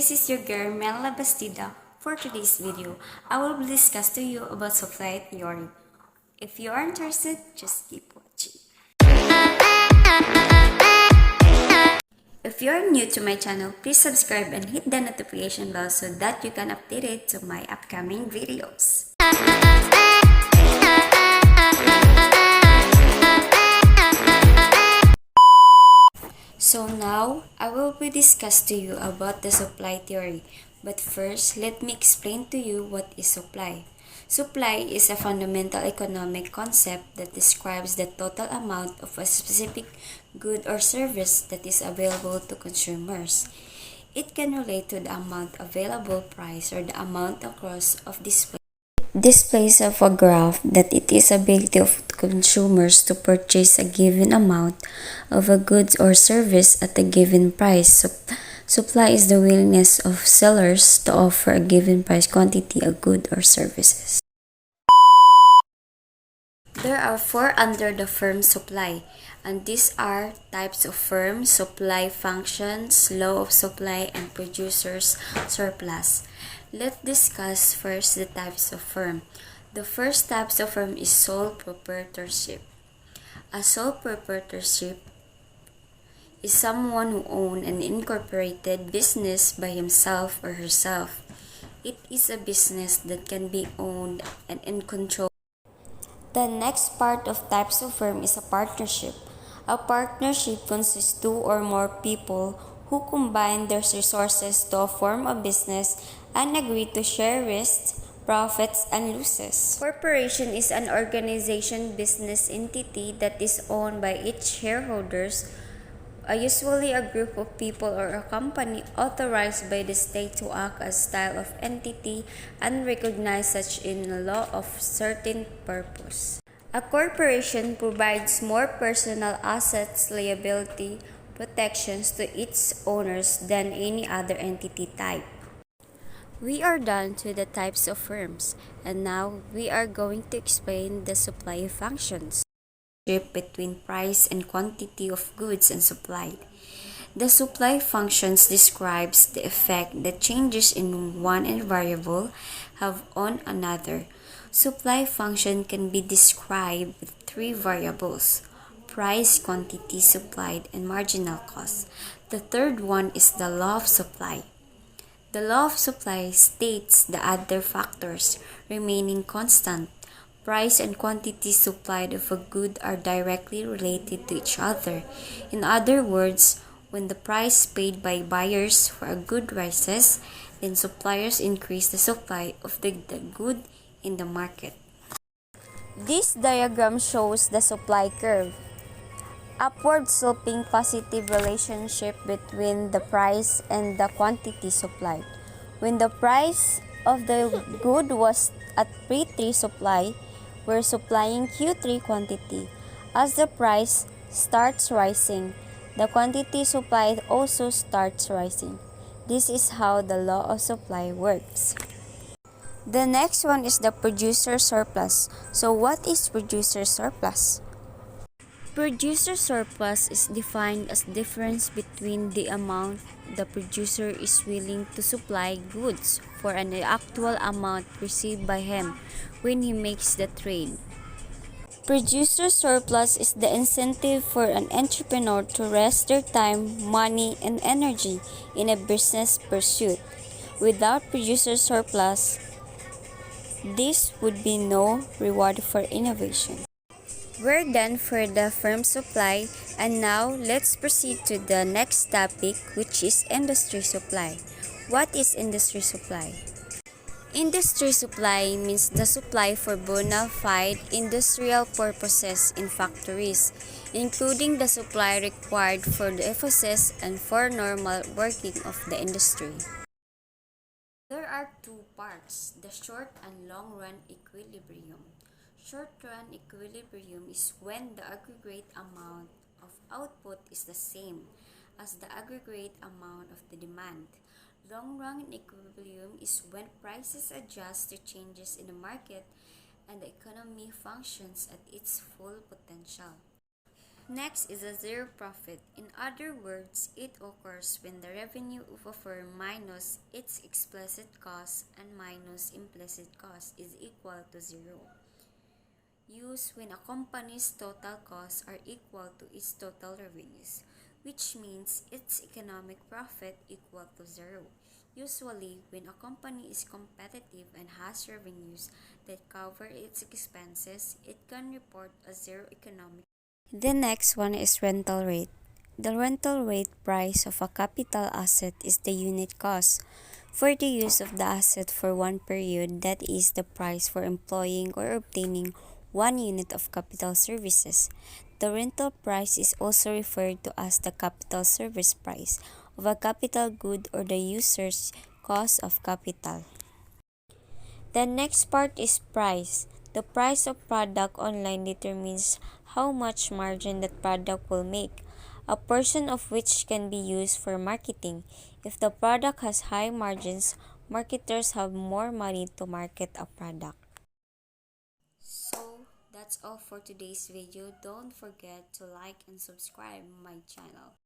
This is your girl Mela Bastida. For today's video, I will discuss to you about supply theory. If you are interested, just keep watching. If you are new to my channel, please subscribe and hit the notification bell so that you can update it to my upcoming videos. So now, I will be discuss to you about the supply theory. But first, let me explain to you what is supply. Supply is a fundamental economic concept that describes the total amount of a specific good or service that is available to consumers. It can relate to the amount available price or the amount across of displays of a graph that it is ability of consumers to purchase a given amount of a goods or service at a given price. Supply is the willingness of sellers to offer a given price quantity of goods or services. There are four under the firm supply, and these are types of firm, supply functions, law of supply, and producers surplus. Let's discuss first the types of firm. The first types of firm is sole proprietorship. A sole proprietorship is someone who owns an incorporated business by himself or herself. It is a business that can be owned and in control. The next part of types of firm is a partnership. A partnership consists two or more people who combine their resources to form a business and agree to share risks, profits, and losses. Corporation is an organization business entity that is owned by its shareholders, usually a group of people or a company authorized by the state to act as style of entity and recognized such in the law of certain purpose. A corporation provides more personal assets liability protections to its owners than any other entity type. We are done to the types of firms, and now we are going to explain the supply functions between price and quantity of goods and supplied. The supply functions describes the effect that changes in one variable have on another. Supply function can be described with three variables: price, quantity supplied, and marginal cost. The third one is the law of supply. The law of supply states the other factors remaining constant. Price and quantity supplied of a good are directly related to each other. In other words, when the price paid by buyers for a good rises, then suppliers increase the supply of the good in the market. This diagram shows the supply curve. Upward sloping positive relationship between the price and the quantity supplied. When the price of the good was at P3 supply, we're supplying Q3 quantity. As the price starts rising, the quantity supplied also starts rising. This is how the law of supply works. The next one is the producer surplus. So what is producer surplus? Producer surplus is defined as difference between the amount the producer is willing to supply goods for and the actual amount received by him when he makes the trade. Producer surplus is the incentive for an entrepreneur to rest their time, money, and energy in a business pursuit. Without producer surplus, this would be no reward for innovation. We're done for the firm supply, and now let's proceed to the next topic, which is industry supply. What is industry supply? Industry supply means the supply for bona fide industrial purposes in factories, including the supply required for the emphasis and for normal working of the industry. There are two parts, the short and long run equilibrium. Short-run equilibrium is when the aggregate amount of output is the same as the aggregate amount of the demand. Long-run equilibrium is when prices adjust to changes in the market and the economy functions at its full potential. Next is a zero profit. In other words, it occurs when the revenue of a firm minus its explicit cost and minus implicit cost is equal to zero. Used when a company's total costs are equal to its total revenues, which means its economic profit equal to zero. Usually, when a company is competitive and has revenues that cover its expenses, it can report a zero economic. The next one is rental rate. The rental rate price of a capital asset is the unit cost for the use of the asset for one period, that is the price for employing or obtaining 1 unit of capital services. The rental price is also referred to as the capital service price of a capital good or the user's cost of capital. The next part is price. The price of product online determines how much margin that product will make, a portion of which can be used for marketing. If the product has high margins, marketers have more money to market a product. So, that's all for today's video. Don't forget to like and subscribe my channel.